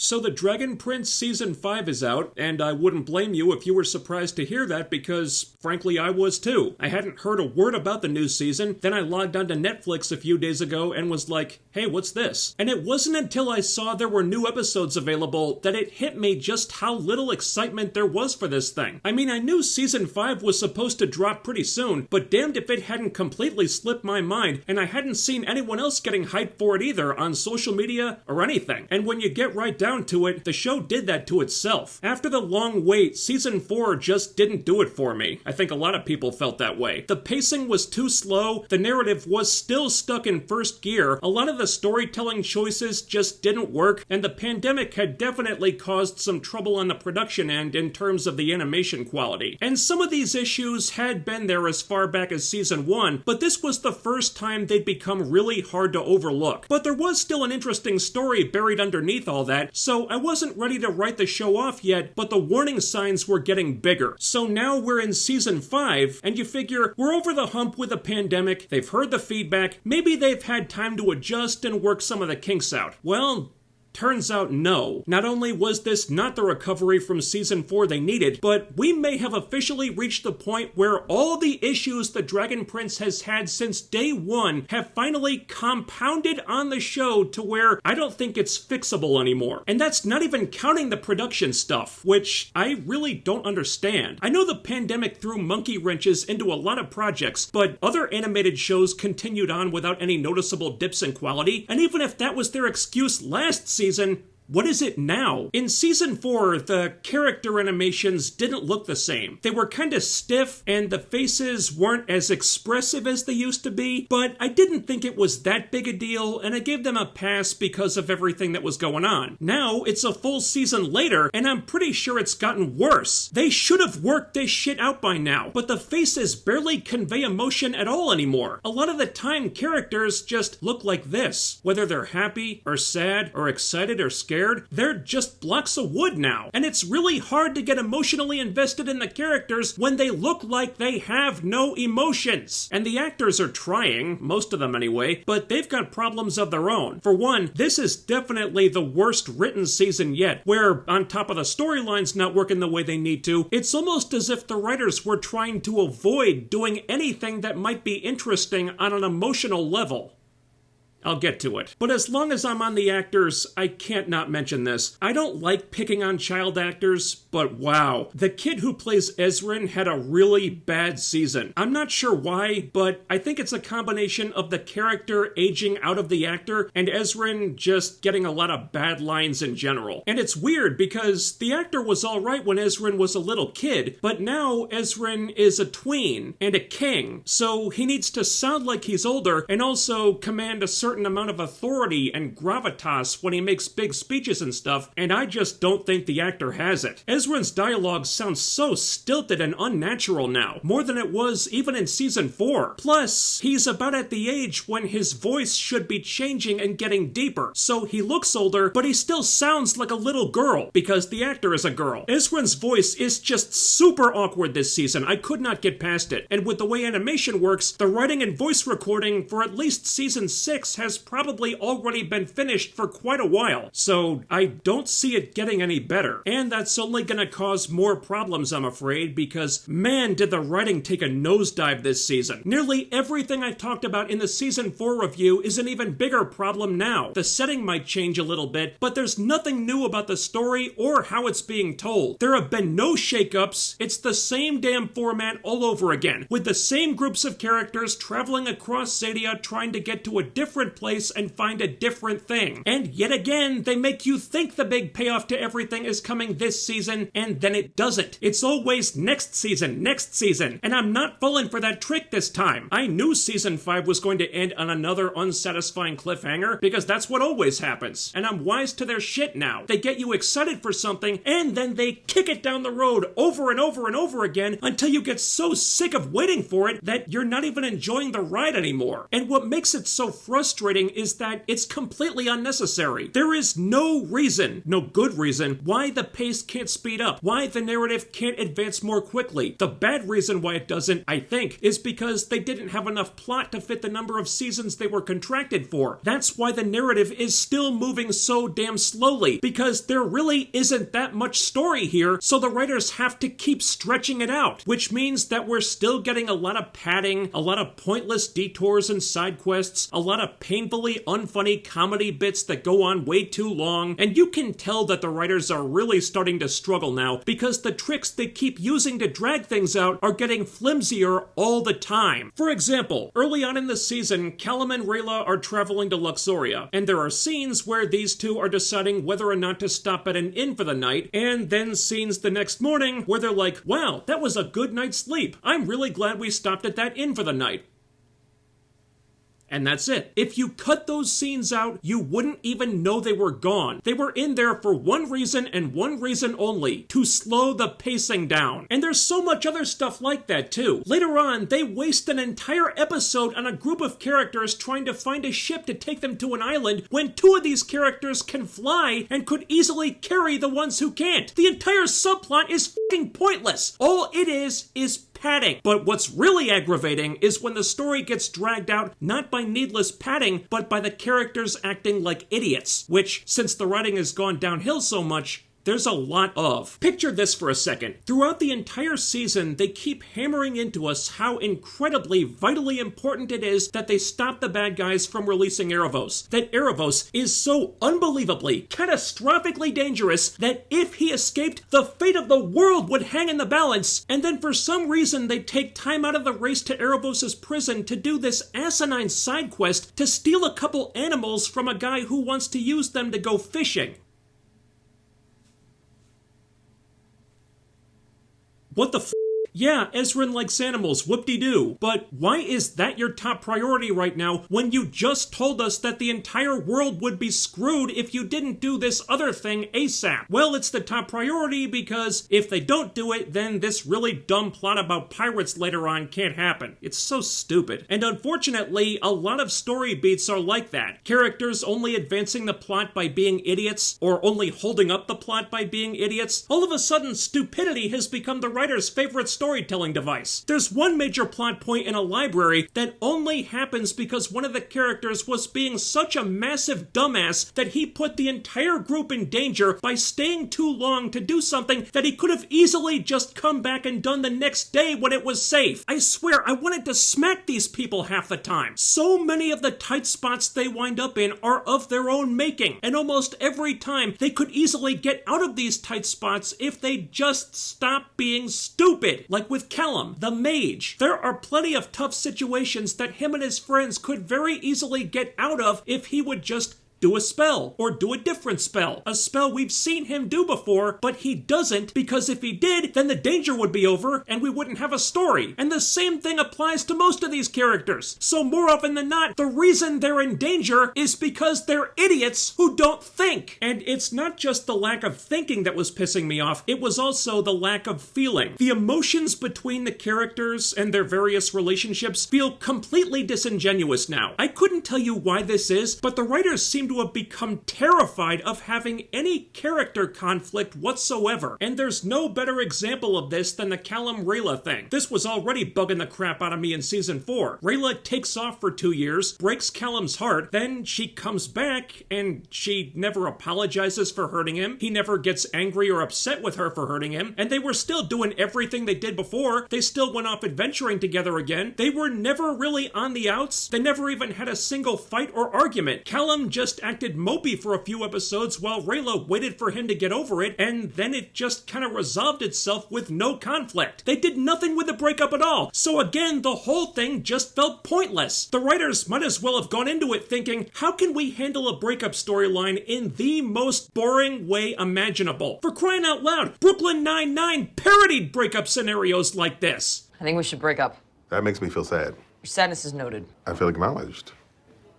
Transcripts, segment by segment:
So the Dragon Prince Season 5 is out, and I wouldn't blame you if you were surprised to hear that because, frankly, I was too. I hadn't heard a word about the new season, then I logged onto Netflix a few days ago and was like, hey, what's this? And it wasn't until I saw there were new episodes available that it hit me just how little excitement there was for this thing. I mean, I knew Season 5 was supposed to drop pretty soon, but damned if it hadn't completely slipped my mind, and I hadn't seen anyone else getting hyped for it either on social media or anything. And when you get right down to it, the show did that to itself. After the long wait, Season 4 just didn't do it for me. I think a lot of people felt that way. The pacing was too slow, the narrative was still stuck in first gear, a lot of the storytelling choices just didn't work, and the pandemic had definitely caused some trouble on the production end in terms of the animation quality. And some of these issues had been there as far back as Season 1, but this was the first time they'd become really hard to overlook. But there was still an interesting story buried underneath all that, so I wasn't ready to write the show off yet, but the warning signs were getting bigger. So now we're in Season 5, and you figure we're over the hump with the pandemic, they've heard the feedback, maybe they've had time to adjust and work some of the kinks out. Well, turns out no. Not only was this not the recovery from Season 4 they needed, but we may have officially reached the point where all the issues the Dragon Prince has had since day one have finally compounded on the show to where I don't think it's fixable anymore. And that's not even counting the production stuff, which I really don't understand. I know the pandemic threw monkey wrenches into a lot of projects, but other animated shows continued on without any noticeable dips in quality, and even if that was their excuse last season, what is it now? In Season 4, the character animations didn't look the same. They were kind of stiff, and the faces weren't as expressive as they used to be, but I didn't think it was that big a deal, and I gave them a pass because of everything that was going on. Now, it's a full season later, and I'm pretty sure it's gotten worse. They should have worked this shit out by now, but the faces barely convey emotion at all anymore. A lot of the time, characters just look like this. Whether they're happy, or sad, or excited, or scared, they're just blocks of wood now. And it's really hard to get emotionally invested in the characters when they look like they have no emotions. And the actors are trying, most of them anyway, but they've got problems of their own. For one, this is definitely the worst written season yet, where on top of the storylines not working the way they need to, it's almost as if the writers were trying to avoid doing anything that might be interesting on an emotional level. I'll get to it. But as long as I'm on the actors, I can't not mention this. I don't like picking on child actors, but wow. The kid who plays Ezrin had a really bad season. I'm not sure why, but I think it's a combination of the character aging out of the actor and Ezrin just getting a lot of bad lines in general. And it's weird because the actor was alright when Ezrin was a little kid, but now Ezrin is a tween and a king, so he needs to sound like he's older and also command a certain amount of authority and gravitas when he makes big speeches and stuff, and I just don't think the actor has it. Ezrin's dialogue sounds so stilted and unnatural now, more than it was even in Season 4. Plus, he's about at the age when his voice should be changing and getting deeper, so he looks older, but he still sounds like a little girl, because the actor is a girl. Ezrin's voice is just super awkward this season. I could not get past it, and with the way animation works, the writing and voice recording for at least Season 6 has probably already been finished for quite a while, so I don't see it getting any better. And that's only gonna cause more problems, I'm afraid, because man, did the writing take a nosedive this season. Nearly everything I talked about in the Season 4 review is an even bigger problem now. The setting might change a little bit, but there's nothing new about the story or how it's being told. There have been no shakeups. It's the same damn format all over again, with the same groups of characters traveling across Zadia trying to get to a different place and find a different thing. And yet again, they make you think the big payoff to everything is coming this season, and then it doesn't. It's always next season, and I'm not falling for that trick this time. I knew Season 5 was going to end on another unsatisfying cliffhanger, because that's what always happens. And I'm wise to their shit now. They get you excited for something, and then they kick it down the road over and over and over again until you get so sick of waiting for it that you're not even enjoying the ride anymore. And what makes it so frustrating frustrating is that it's completely unnecessary. There is no reason, no good reason, why the pace can't speed up, why the narrative can't advance more quickly. The bad reason why it doesn't, I think, is because they didn't have enough plot to fit the number of seasons they were contracted for. That's why the narrative is still moving so damn slowly, because there really isn't that much story here, so the writers have to keep stretching it out, which means that we're still getting a lot of padding, a lot of pointless detours and side quests, a lot of painfully unfunny comedy bits that go on way too long, and you can tell that the writers are really starting to struggle now because the tricks they keep using to drag things out are getting flimsier all the time. For example, early on in the season, Callum and Rayla are traveling to Luxoria, and there are scenes where these two are deciding whether or not to stop at an inn for the night, and then scenes the next morning where they're like, wow, that was a good night's sleep. I'm really glad we stopped at that inn for the night. And that's it. If you cut those scenes out, you wouldn't even know they were gone. They were in there for one reason and one reason only, to slow the pacing down. And there's so much other stuff like that too. Later on, they waste an entire episode on a group of characters trying to find a ship to take them to an island when two of these characters can fly and could easily carry the ones who can't. The entire subplot is fucking pointless. All it is padding. But what's really aggravating is when the story gets dragged out not by needless padding, but by the characters acting like idiots, which, since the writing has gone downhill so much, there's a lot of. Picture this for a second. Throughout the entire season, they keep hammering into us how incredibly, vitally important it is that they stop the bad guys from releasing Erebos. That Erebos is so unbelievably, catastrophically dangerous that if he escaped, the fate of the world would hang in the balance, and then for some reason they take time out of the race to Erebos' prison to do this asinine side quest to steal a couple animals from a guy who wants to use them to go fishing. What the f***? Yeah, Ezrin likes animals, whoop-de-doo. But why is that your top priority right now when you just told us that the entire world would be screwed if you didn't do this other thing ASAP? Well, it's the top priority because if they don't do it, then this really dumb plot about pirates later on can't happen. It's so stupid. And unfortunately, a lot of story beats are like that. Characters only advancing the plot by being idiots, or only holding up the plot by being idiots. All of a sudden, stupidity has become the writer's favorite storytelling device. There's one major plot point in a library that only happens because one of the characters was being such a massive dumbass that he put the entire group in danger by staying too long to do something that he could have easily just come back and done the next day when it was safe. I swear, I wanted to smack these people half the time. So many of the tight spots they wind up in are of their own making, and almost every time they could easily get out of these tight spots if they just stop being stupid. Like with Callum, the mage. There are plenty of tough situations that him and his friends could very easily get out of if he would just do a spell, or do a different spell. A spell we've seen him do before, but he doesn't, because if he did, then the danger would be over, and we wouldn't have a story. And the same thing applies to most of these characters. So more often than not, the reason they're in danger is because they're idiots who don't think. And it's not just the lack of thinking that was pissing me off, it was also the lack of feeling. The emotions between the characters and their various relationships feel completely disingenuous now. I couldn't tell you why this is, but the writers seem to have become terrified of having any character conflict whatsoever. And there's no better example of this than the Callum Rayla thing. This was already bugging the crap out of me in season 4. Rayla takes off for 2 years, breaks Callum's heart, then she comes back and she never apologizes for hurting him. He never gets angry or upset with her for hurting him, and they were still doing everything they did before. They still went off adventuring together again. They were never really on the outs. They never even had a single fight or argument. Callum just acted mopey for a few episodes while Rayla waited for him to get over it, and then it just kind of resolved itself with no conflict. They did nothing with the breakup at all, so again, the whole thing just felt pointless. The writers might as well have gone into it thinking, how can we handle a breakup storyline in the most boring way imaginable? For crying out loud, Brooklyn Nine-Nine parodied breakup scenarios like this. I think we should break up. That makes me feel sad. Your sadness is noted. I feel acknowledged.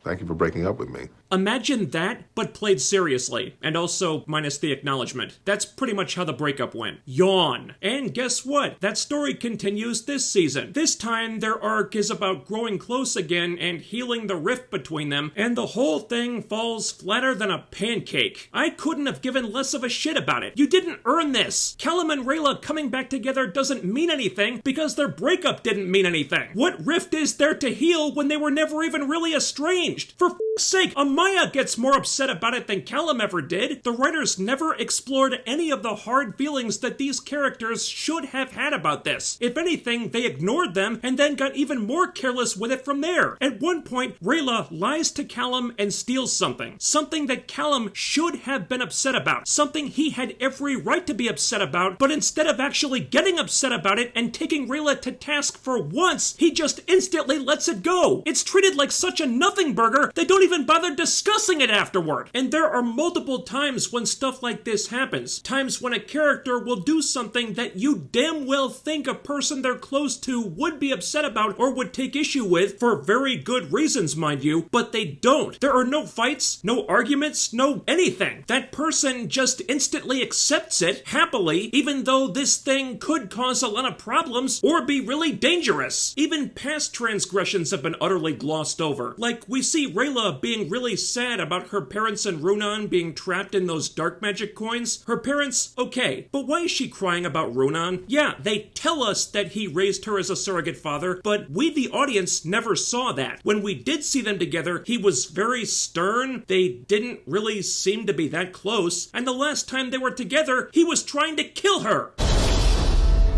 Thank you for breaking up with me. Imagine that, but played seriously, and also minus the acknowledgement. That's pretty much how the breakup went. Yawn. And guess what? That story continues this season. This time, their arc is about growing close again and healing the rift between them, and the whole thing falls flatter than a pancake. I couldn't have given less of a shit about it. You didn't earn this. Callum and Rayla coming back together doesn't mean anything because their breakup didn't mean anything. What rift is there to heal when they were never even really estranged? For f***'s sake, Amaya gets more upset about it than Callum ever did. The writers never explored any of the hard feelings that these characters should have had about this. If anything, they ignored them and then got even more careless with it from there. At one point, Rayla lies to Callum and steals something. Something that Callum should have been upset about. Something he had every right to be upset about, but instead of actually getting upset about it and taking Rayla to task for once, he just instantly lets it go. It's treated like such a nothing burger, they don't even bother discussing it afterward. And there are multiple times when stuff like this happens. Times when a character will do something that you damn well think a person they're close to would be upset about or would take issue with, for very good reasons, mind you, but they don't. There are no fights, no arguments, no anything. That person just instantly accepts it happily, even though this thing could cause a lot of problems or be really dangerous. Even past transgressions have been utterly glossed over. Like, we see Rayla being really sad about her parents and Runan being trapped in those dark magic coins. Her parents, okay, but why is she crying about Runan? Yeah, they tell us that he raised her as a surrogate father, but we, the audience, never saw that. When we did see them together, he was very stern. They didn't really seem to be that close, and the last time they were together, he was trying to kill her.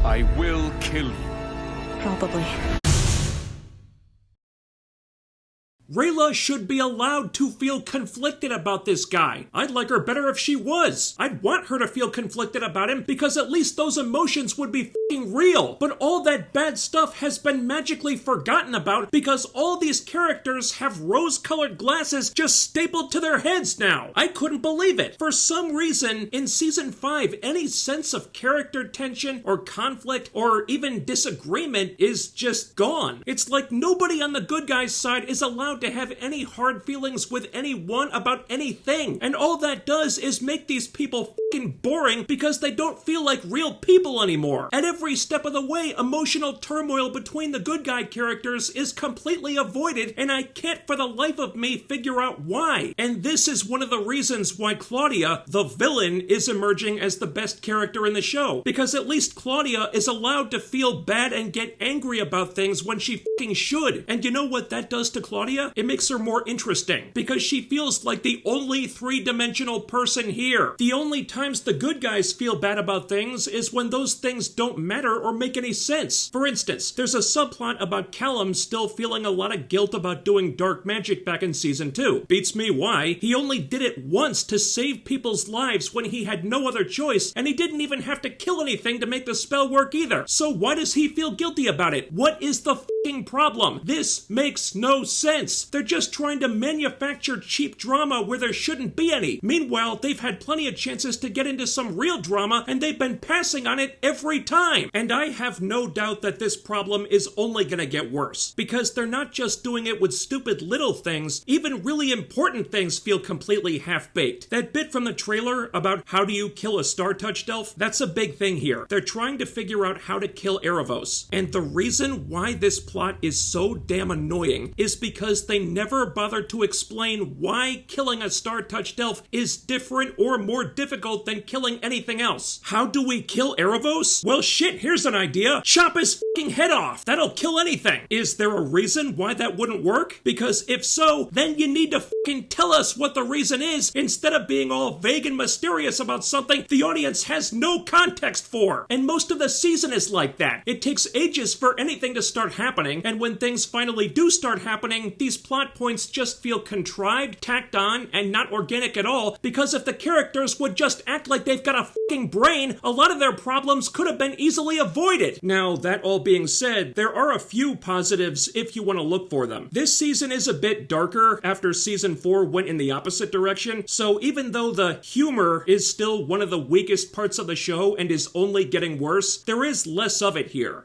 I will kill you. Probably. Rayla should be allowed to feel conflicted about this guy. I'd like her better if she was. I'd want her to feel conflicted about him because at least those emotions would be f***ing real. But all that bad stuff has been magically forgotten about because all these characters have rose-colored glasses just stapled to their heads now. I couldn't believe it. For some reason, in Season 5, any sense of character tension or conflict or even disagreement is just gone. It's like nobody on the good guy's side is allowed to have any hard feelings with anyone about anything. And all that does is make these people fucking boring because they don't feel like real people anymore. At every step of the way, emotional turmoil between the good guy characters is completely avoided, and I can't for the life of me figure out why. And this is one of the reasons why Claudia, the villain, is emerging as the best character in the show. Because at least Claudia is allowed to feel bad and get angry about things when she fucking should. And you know what that does to Claudia? It makes her more interesting, because she feels like the only three-dimensional person here. The only times the good guys feel bad about things is when those things don't matter or make any sense. For instance, there's a subplot about Callum still feeling a lot of guilt about doing dark magic back in Season 2. Beats me why. He only did it once to save people's lives when he had no other choice, and he didn't even have to kill anything to make the spell work either. So why does he feel guilty about it? What is the f***ing problem? This makes no sense. They're just trying to manufacture cheap drama where there shouldn't be any. Meanwhile, they've had plenty of chances to get into some real drama, and they've been passing on it every time. And I have no doubt that this problem is only gonna get worse, because they're not just doing it with stupid little things. Even really important things feel completely half-baked. That bit from the trailer about how do you kill a Star Touched elf, that's a big thing here. They're trying to figure out how to kill Erebos. And the reason why this plot is so damn annoying is because they never bothered to explain why killing a Star-Touched elf is different or more difficult than killing anything else. How do we kill Erebos? Well shit, here's an idea. Chop his fucking head off. That'll kill anything. Is there a reason why that wouldn't work? Because if so, then you need to fucking tell us what the reason is instead of being all vague and mysterious about something the audience has no context for. And most of the season is like that. It takes ages for anything to start happening, and when things finally do start happening, these plot points just feel contrived, tacked on, and not organic at all, because if the characters would just act like they've got a fucking brain, a lot of their problems could have been easily avoided. Now, that all being said, there are a few positives if you want to look for them. This season is a bit darker after Season 4 went in the opposite direction, so even though the humor is still one of the weakest parts of the show and is only getting worse, there is less of it here.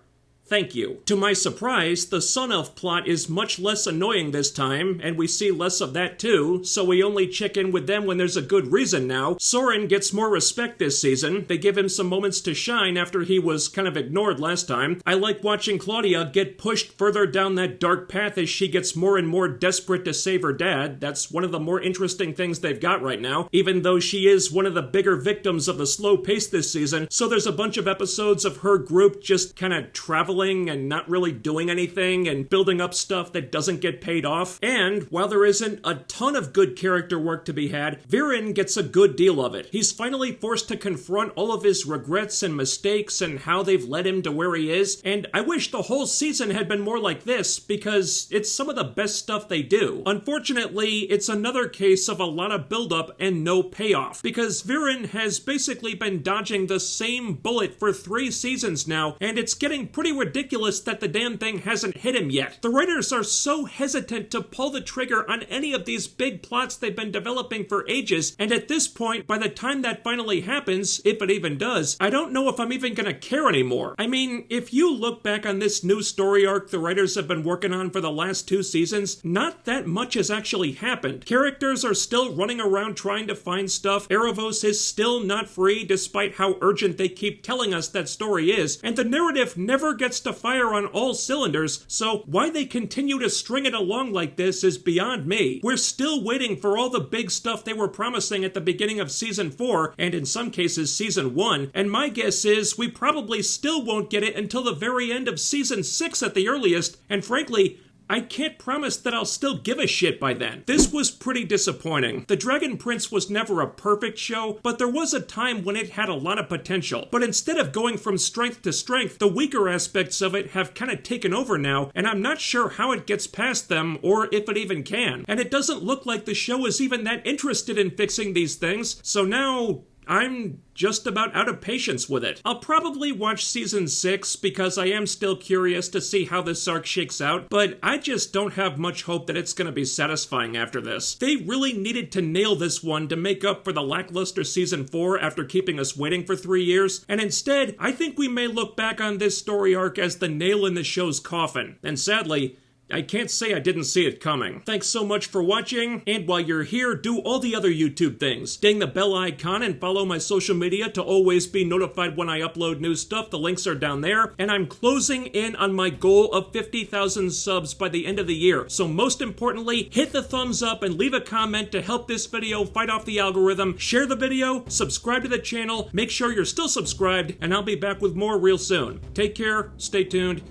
Thank you. To my surprise, the Sun Elf plot is much less annoying this time, and we see less of that too, so we only check in with them when there's a good reason now. Soren gets more respect this season. They give him some moments to shine after he was kind of ignored last time. I like watching Claudia get pushed further down that dark path as she gets more and more desperate to save her dad. That's one of the more interesting things they've got right now, even though she is one of the bigger victims of the slow pace this season. So there's a bunch of episodes of her group just kind of traveling and not really doing anything and building up stuff that doesn't get paid off. And while there isn't a ton of good character work to be had, Viren gets a good deal of it. He's finally forced to confront all of his regrets and mistakes and how they've led him to where he is, and I wish the whole season had been more like this because it's some of the best stuff they do. Unfortunately, it's another case of a lot of buildup and no payoff, because Viren has basically been dodging the same bullet for 3 seasons now, and it's getting pretty ridiculous that the damn thing hasn't hit him yet. The writers are so hesitant to pull the trigger on any of these big plots they've been developing for ages, and at this point, by the time that finally happens, if it even does, I don't know if I'm even gonna care anymore. I mean, if you look back on this new story arc the writers have been working on for the last 2 seasons, not that much has actually happened. Characters are still running around trying to find stuff, Erebos is still not free despite how urgent they keep telling us that story is, and the narrative never gets to fire on all cylinders, so why they continue to string it along like this is beyond me. We're still waiting for all the big stuff they were promising at the beginning of Season 4, and in some cases Season 1, and my guess is we probably still won't get it until the very end of Season 6 at the earliest, and frankly, I can't promise that I'll still give a shit by then. This was pretty disappointing. The Dragon Prince was never a perfect show, but there was a time when it had a lot of potential. But instead of going from strength to strength, the weaker aspects of it have kind of taken over now, and I'm not sure how it gets past them, or if it even can. And it doesn't look like the show is even that interested in fixing these things, so now I'm just about out of patience with it. I'll probably watch Season 6 because I am still curious to see how this arc shakes out, but I just don't have much hope that it's going to be satisfying after this. They really needed to nail this one to make up for the lackluster Season 4 after keeping us waiting for 3 years, and instead, I think we may look back on this story arc as the nail in the show's coffin. And sadly, I can't say I didn't see it coming. Thanks so much for watching, and while you're here, do all the other YouTube things. Ding the bell icon and follow my social media to always be notified when I upload new stuff. The links are down there, and I'm closing in on my goal of 50,000 subs by the end of the year. So most importantly, hit the thumbs up and leave a comment to help this video fight off the algorithm. Share the video, subscribe to the channel, make sure you're still subscribed, and I'll be back with more real soon. Take care, stay tuned,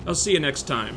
I'll see you next time.